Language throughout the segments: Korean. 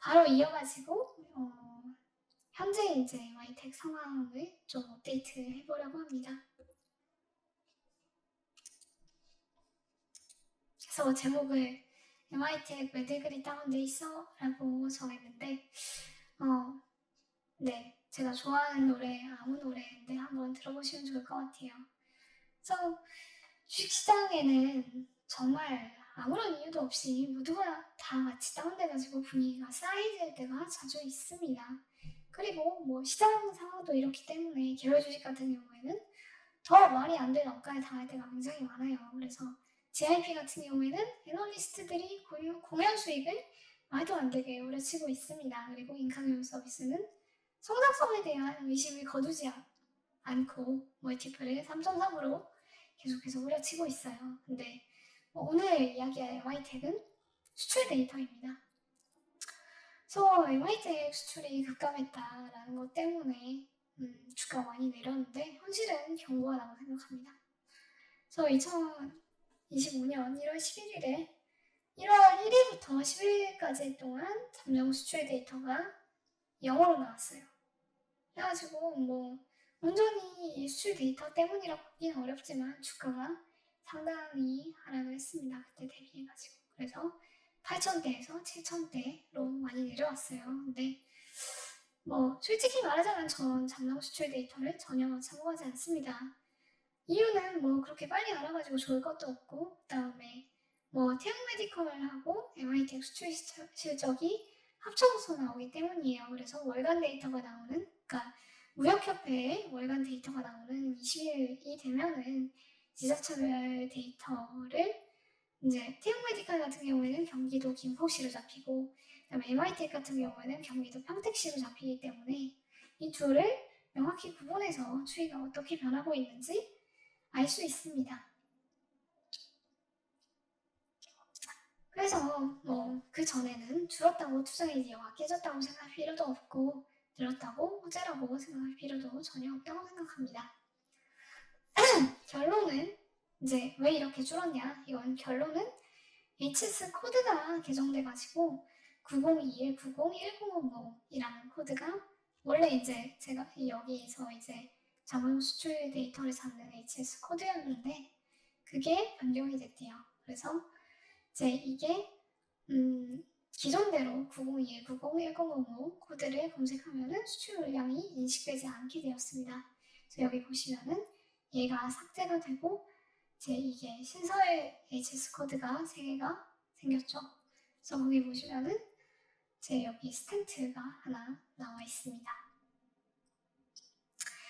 바로 이어가지고 현재 이제 MITech 상황을 좀 업데이트 해보려고 합니다. 그래서 제목을 MITech 왜 대글이 다운돼 있어? 라고 정했는데 네, 제가 좋아하는 노래 아무 노래인데 한번 들어보시면 좋을 것 같아요. 그래서 주식시장에는 정말 아무런 이유도 없이 모두가 다 같이 다운돼가지고 분위기가 싸해질 때가 자주 있습니다. 그리고 뭐 시장 상황도 이렇기 때문에 개별 주식 같은 경우에는 더 말이 안 되는 억가에 당할 때가 굉장히 많아요. 그래서 GIP 같은 경우에는 애널리스트들이 공연 수익을 말도 안 되게 우려치고 있습니다. 그리고 인카경영 서비스는 성장성에 대한 의심을 거두지 않고 멀티플을 3.3으로 계속해서 우려치고 있어요. 근데 오늘 이야기할 MITech은 수출 데이터입니다. 그래서 MITech 수출이 급감했다라는 것 때문에 주가가 많이 내렸는데 현실은 견고하다고 생각합니다. 그래서 2025년 1월 11일에 1월 1일부터 10일까지 동안 잠정 수출 데이터가 영어로 나왔어요. 그래가지고 뭐 온전히 수출 데이터 때문이라고 보기는 어렵지만 주가가 상당히 하락을 했습니다. 그때 대비해가지고. 그래서 8,000대에서 7,000대로 많이 내려왔어요. 근데 뭐 솔직히 말하자면 전 잠정 수출 데이터를 전혀 참고하지 않습니다. 이유는 뭐 그렇게 빨리 알아가지고 좋을 것도 없고, 그 다음에 뭐 태용 메디컬하고 MITech 수출 실적이 합쳐서 나오기 때문이에요. 그래서 월간 데이터가 나오는, 그러니까 무역협회의 월간 데이터가 나오는 20일이 되면은 지자체별 데이터를 이제 태용 메디컬 같은 경우에는 경기도 김포시로 잡히고, 그다음에 MITech 같은 경우에는 경기도 평택시로 잡히기 때문에 이 둘을 명확히 구분해서 추이가 어떻게 변하고 있는지 알 수 있습니다. 그래서 뭐 그 전에는 줄었다고 투자 아이디어가 깨졌다고 생각할 필요도 없고 늘었다고 호재라고 생각할 필요도 전혀 없다고 생각합니다. 결론은 이제 왜 이렇게 줄었냐? 이건 결론은 HS 코드가 개정돼가지고 9021, 901050이라는 코드가 원래 이제 제가 여기서 이제 자본 수출 데이터를 잡는 HS 코드였는데 그게 변경이 됐대요. 그래서 이제 이게 기존대로 9021, 901050 코드를 검색하면은 수출 물량이 인식되지 않게 되었습니다. 그래서 여기 보시면은 얘가 삭제가 되고 이제 이게 신설 HS 코드가 3개가 생겼죠. 그래서 거기 보시면은 이제 여기 스탠트가 하나 나와 있습니다.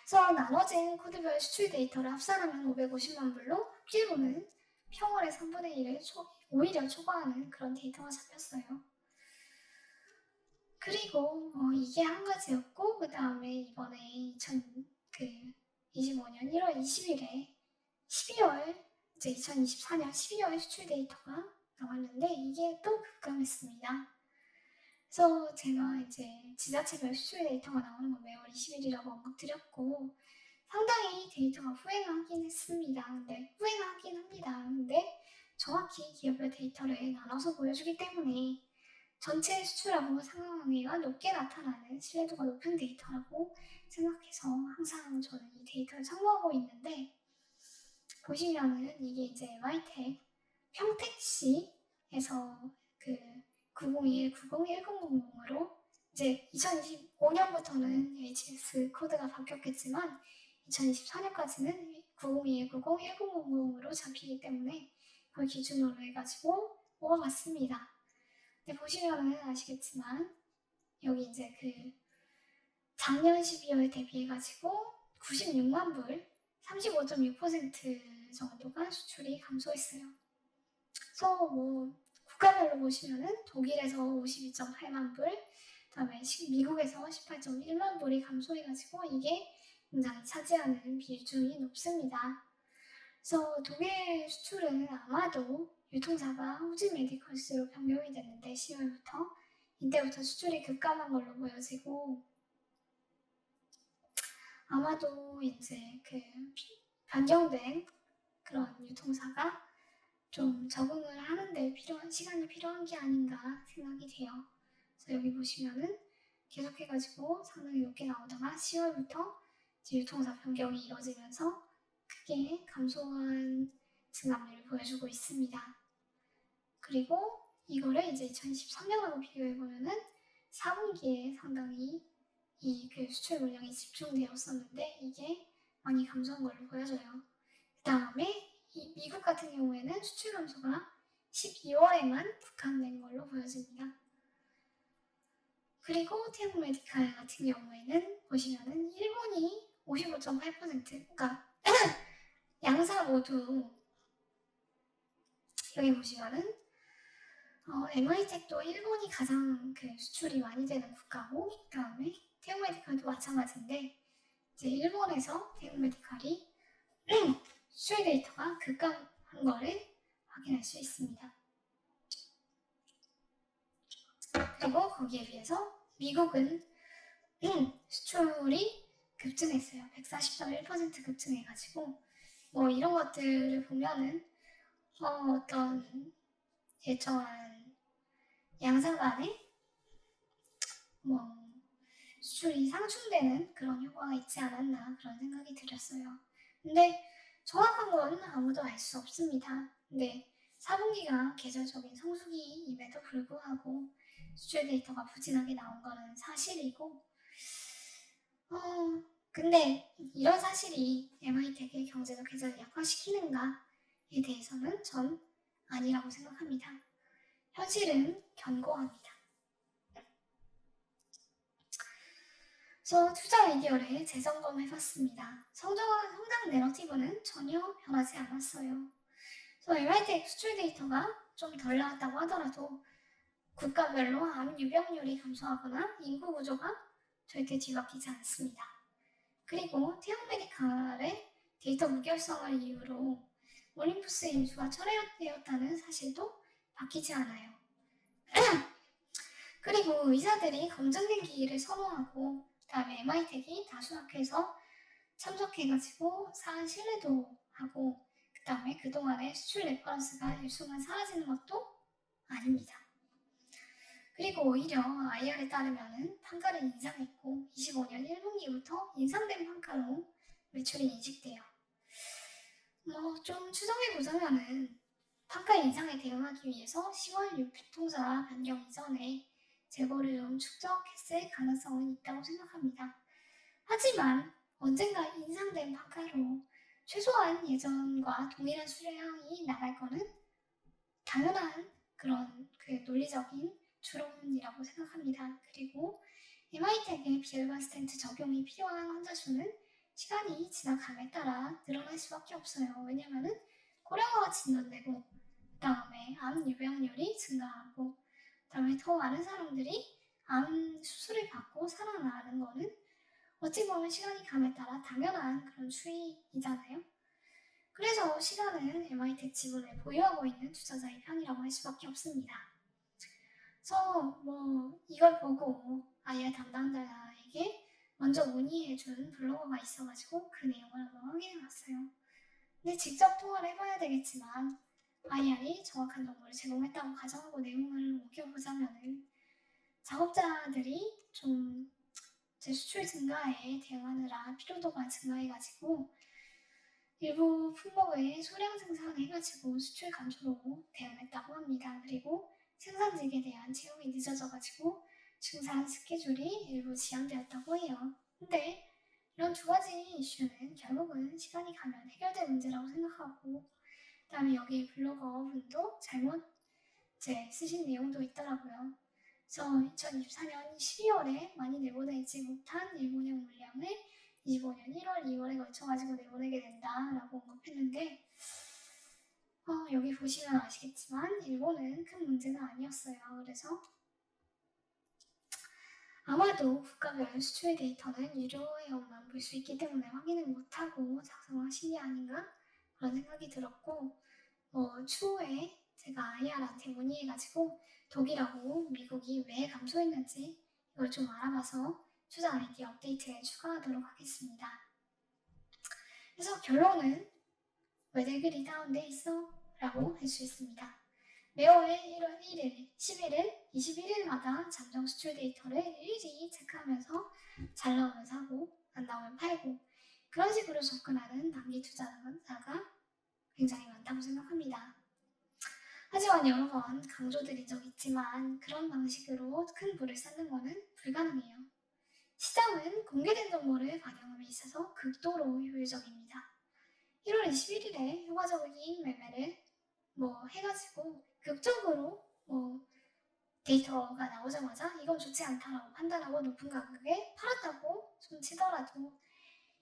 그래서 나눠진 코드별 수출 데이터를 합산하면 550만 불로 합계로는 평월의 3분의 1을 오히려 초과하는 그런 데이터가 잡혔어요. 그리고 이게 한 가지였고 그 다음에 이번에 2025년 1월 20일에 12월 이제 2024년 12월 수출 데이터가 나왔는데 이게 또 급감했습니다. 그래서 제가 이제 지자체별 수출 데이터가 나오는 건 매월 20일이라고 언급드렸고 상당히 데이터가 후행하긴 했습니다. 근데 후행하긴 합니다. 근데 정확히 기업별 데이터를 나눠서 보여주기 때문에 전체 수출하고 상황관계가 높게 나타나는 신뢰도가 높은 데이터라고 생각해서 항상 저는 이 데이터를 참고하고 있는데 보시면은 이게 이제 MITech 평택시에서 그 9021, 901000으로 이제 2025년부터는 HS 코드가 바뀌었겠지만 2024년까지는 9021, 901000으로 잡히기 때문에 그걸 기준으로 해가지고 뽑아봤습니다. 근데 보시면은 아시겠지만 여기 이제 그 작년 12월 대비해가지고 96만 불 35.6% 정도가 수출이 감소했어요. 그래서 뭐 국가별로 보시면은 독일에서 52.8만 불, 그다음에 미국에서 18.1만 불이 감소해가지고 이게 굉장히 차지하는 비중이 높습니다. 그래서 독일 수출은 아마도 유통사가 후지 메디컬스로 변경이 됐는데 10월부터 이때부터 수출이 급감한 걸로 보여지고 아마도 이제 그 변경된 그런 유통사가 좀 적응을 하는데 필요한 시간이 필요한 게 아닌가 생각이 돼요. 여기 보시면은 계속해가지고 상당히 높게 나오다가 10월부터 유통사 변경이 이루어지면서 크게 감소한 증감률을 보여주고 있습니다. 그리고 이거를 이제 2023년하고 비교해보면은 4분기에 상당히 이 그 수출 물량이 집중되었었는데 이게 많이 감소한 걸로 보여져요. 그 다음에 이 미국 같은 경우에는 수출 감소가 12월에만 국한된 걸로 보여집니다. 그리고 태국 메디칼 같은 경우에는 보시면은 일본이 55.8%, 그러니까 양사 모두 여기 보시면은 MI텍도 일본이 가장 그 수출이 많이 되는 국가고, 그 다음에 태국 메디칼도 마찬가지인데 이제 일본에서 태국 메디칼이 수출 데이터가 급감한 거를 확인할 수 있습니다. 그리고 거기에 비해서 미국은 수출이 급증했어요. 140.1% 급증해가지고 뭐 이런 것들을 보면은 어떤 일정한 양상 간에 뭐 수출이 상충되는 그런 효과가 있지 않았나 그런 생각이 들었어요. 근데 정확한 건 아무도 알 수 없습니다. 근데 4분기가 계절적인 성수기임에도 불구하고 수출 데이터가 부진하게 나온 거는 사실이고 근데 이런 사실이 MI텍의 경제적 해자를 약화시키는가에 대해서는 전 아니라고 생각합니다. 현실은 견고합니다. 그래서 투자 아이디어를 재점검해봤습니다. 성장 내러티브는 전혀 변하지 않았어요. 그래서 MI텍 수출 데이터가 좀 덜 나왔다고 하더라도 국가별로 암 유병률이 감소하거나 인구 구조가 절대 뒤바뀌지 않습니다. 그리고 태국 메디칼의 데이터 무결성을 이유로 올림푸스 인수가 철회되었다는 사실도 바뀌지 않아요. 그리고 의사들이 검증된 기기를 선호하고 그다음에 MI텍이 다수 학회에서 참석해가지고 사안 신뢰도 하고 그다음에 그동안의 수출 레퍼런스가 일순간 사라지는 것도 아닙니다. 그리고 오히려 IR에 따르면 판가를 인상했고 25년 1분기부터 인상된 판가로 매출이 인식돼요. 좀 추정해보자면은 판가 인상에 대응하기 위해서 10월 유통사 변경 이전에 재고를 좀 축적했을 가능성은 있다고 생각합니다. 하지만 언젠가 인상된 판가로 최소한 예전과 동일한 수량이 나갈 거는 당연한 그런 그 논리적인 추론이라고 생각합니다. 그리고 MI텍의 비혈관 스텐트 적용이 필요한 환자 수는 시간이 지나감에 따라 늘어날 수밖에 없어요. 왜냐면은 고령화가 진전되고 그 다음에 암 유병률이 증가하고 그 다음에 더 많은 사람들이 암 수술을 받고 살아나는 거는 어찌 보면 시간이 감에 따라 당연한 그런 추이이잖아요. 그래서 시간은 MI텍 지분을 보유하고 있는 투자자의 편이라고 할 수밖에 없습니다. 그래서 이걸 보고 IR 담당자에게 먼저 문의해준 블로거가 있어가지고 그 내용을 한번 확인해봤어요. 근데 직접 통화를 해봐야 되겠지만 IR이 정확한 정보를 제공했다고 가정하고 내용을 옮겨보자면은 작업자들이 좀 수출 증가에 대응하느라 피로도가 증가해가지고 일부 품목의 소량 생산해가지고 수출 감소로 대응했다고 합니다. 그리고 생산직에 대한 채용이 늦어져가지고 증산 스케줄이 일부 지연되었다고 해요. 근데 이런 두 가지 이슈는 결국은 시간이 가면 해결될 문제라고 생각하고 그 다음에 여기 블로거 분도 잘못 쓰신 내용도 있더라고요. 그래서 2024년 12월에 많이 내보내지 못한 일본형 물량을 25년 1월, 2월에 걸쳐가지고 내보내게 된다라고 언급했는데 여기 보시면 아시겠지만 일본은 큰 문제는 아니었어요. 그래서 아마도 국가별 수출 데이터는 유료에만 볼 수 있기 때문에 확인을 못하고 작성하신 게 아닌가 그런 생각이 들었고 추후에 제가 IR한테 문의해가지고 독일하고 미국이 왜 감소했는지 이걸 좀 알아봐서 투자 아이디어 업데이트에 추가하도록 하겠습니다. 그래서 결론은 왜들 그리 다운돼 있어? 라고 할 수 있습니다. 매월 1월 1일, 11일, 21일마다 잠정 수출 데이터를 일일이 체크하면서 잘 나오면 사고, 안 나오면 팔고, 그런 식으로 접근하는 단기 투자자가 굉장히 많다고 생각합니다. 하지만 여러 번 강조드린 적 있지만 그런 방식으로 큰 부를 쌓는 것은 불가능해요. 시장은 공개된 정보를 반영함에 있어서 극도로 효율적입니다. 1월 21일에 효과적인 매매를 해가지고 극적으로 데이터가 나오자마자 이건 좋지 않다라고 판단하고 높은 가격에 팔았다고 손치더라도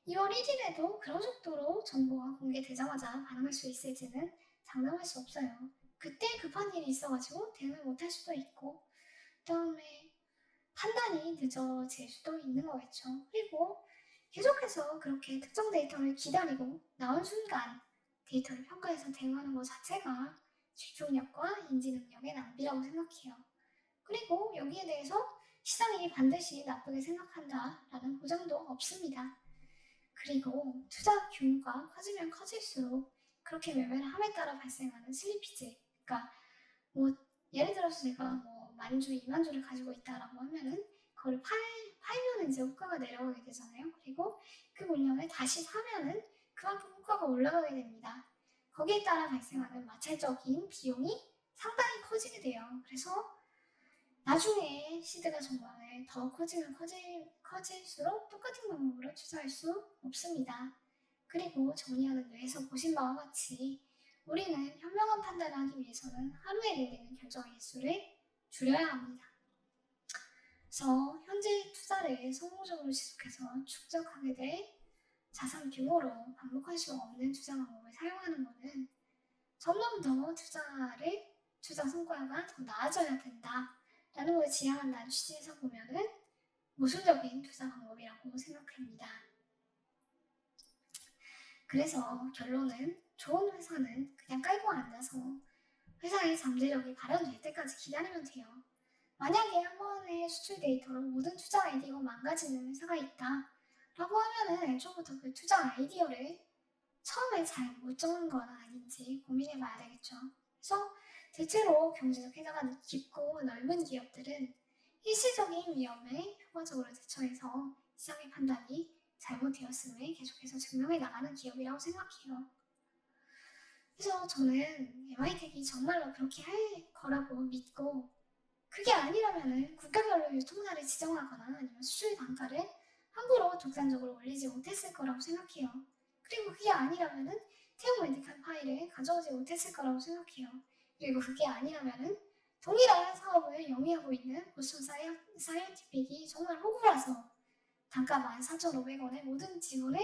2월 1일에도 그런 속도로 정보가 공개되자마자 반응할 수 있을지는 장담할 수 없어요. 그때 급한 일이 있어가지고 대응을 못할 수도 있고 그 다음에 판단이 늦어질 수도 있는 거겠죠. 그리고 계속해서 그렇게 특정 데이터를 기다리고 나온 순간 데이터를 평가해서 대응하는 것 자체가 집중력과 인지 능력의 낭비라고 생각해요. 그리고 여기에 대해서 시장이 반드시 나쁘게 생각한다라는 보장도 없습니다. 그리고 투자 규모가 커지면 커질수록 그렇게 매매를 함에 따라 발생하는 슬리피지, 그러니까 예를 들어서 제가 10,000주, 20,000주를 가지고 있다라고 하면은 그걸 팔면은 이제 호가가 내려가게 되잖아요. 그리고 그 물량을 다시 사면은 그만큼 호가가 올라가게 됩니다. 거기에 따라 발생하는 마찰적인 비용이 상당히 커지게 돼요. 그래서 나중에 시드가 정말 더 커지면 커질수록 똑같은 방법으로 투자할 수 없습니다. 그리고 정리하는 뇌에서 보신 바와 같이 우리는 현명한 판단을 하기 위해서는 하루에 내리는 결정의 횟수를 줄여야 합니다. 그래서 현재 투자를 성공적으로 지속해서 축적하게 될 자산 규모로 반복할 수 없는 투자 방법을 사용하는 것은 점점 더 투자 성과가 더 나아져야 된다라는 걸 지향한다는 취지에서 보면은 모순적인 투자 방법이라고 생각합니다. 그래서 결론은 좋은 회사는 그냥 깔고 앉아서 회사의 잠재력이 발현될 때까지 기다리면 돼요. 만약에 한 번의 수출 데이터로 모든 투자 아이디어가 망가지는 회사가 있다 라고 하면은 애초부터 그 투자 아이디어를 처음에 잘 못 정한 건 아닌지 고민해 봐야 되겠죠. 그래서 대체로 경제적 해자가 깊고 넓은 기업들은 일시적인 위험에 효과적으로 대처해서 시장의 판단이 잘못되었음을 계속해서 증명해 나가는 기업이라고 생각해요. 그래서 저는 MI텍이 정말로 그렇게 할 거라고 믿고 그게 아니라면은 국가별로 유통사를 지정하거나 아니면 수출 단가를 함부로 독단적으로 올리지 못했을 거라고 생각해요. 그리고 그게 아니라면은 태용 메디칼 파일을 가져오지 못했을 거라고 생각해요. 그리고 그게 아니라면은 동일한 사업을 영위하고 있는 보스턴 사이언티픽이 정말 호구라서 단가 14,500원에 모든 지분을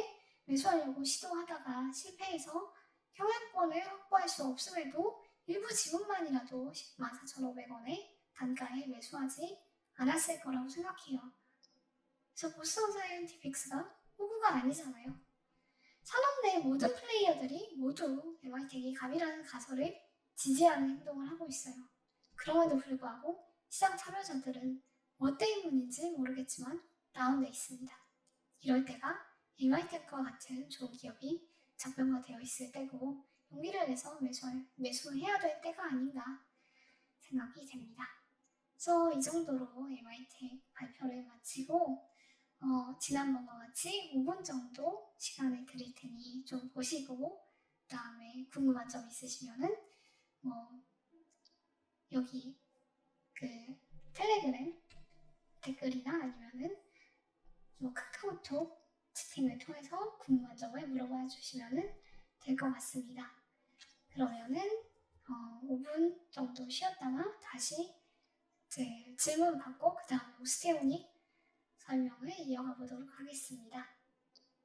매수하려고 시도하다가 실패해서 경영권을 확보할 수 없음에도 일부 지분만이라도 14,500원에 단가에 매수하지 않았을 거라고 생각해요. 그래서 보스턴 사이언티픽스가 호구가 아니잖아요. 산업 내 모든 플레이어들이 모두 MI텍이 갑이라는 가설을 지지하는 행동을 하고 있어요. 그럼에도 불구하고 시장 참여자들은 뭐 때문인지 모르겠지만 다운돼 있습니다. 이럴 때가 MI텍과 같은 좋은 기업이 적병화되어 있을 때고 용기를 내서 매수해야 될 때가 아닌가 생각이 됩니다. 그래서 이 정도로 MI텍 발표를 마치고 지난번과 같이 5분 정도 시간을 드릴 테니 좀 보시고 그 다음에 궁금한 점 있으시면은 여기 그 텔레그램 댓글이나 아니면은 카카오톡 채팅을 통해서 궁금한 점을 물어봐 주시면은 될 것 같습니다. 그러면은 5분 정도 쉬었다가 다시 질문 받고 그 다음에 오스테오닉 설명을 이어가 보도록 하겠습니다.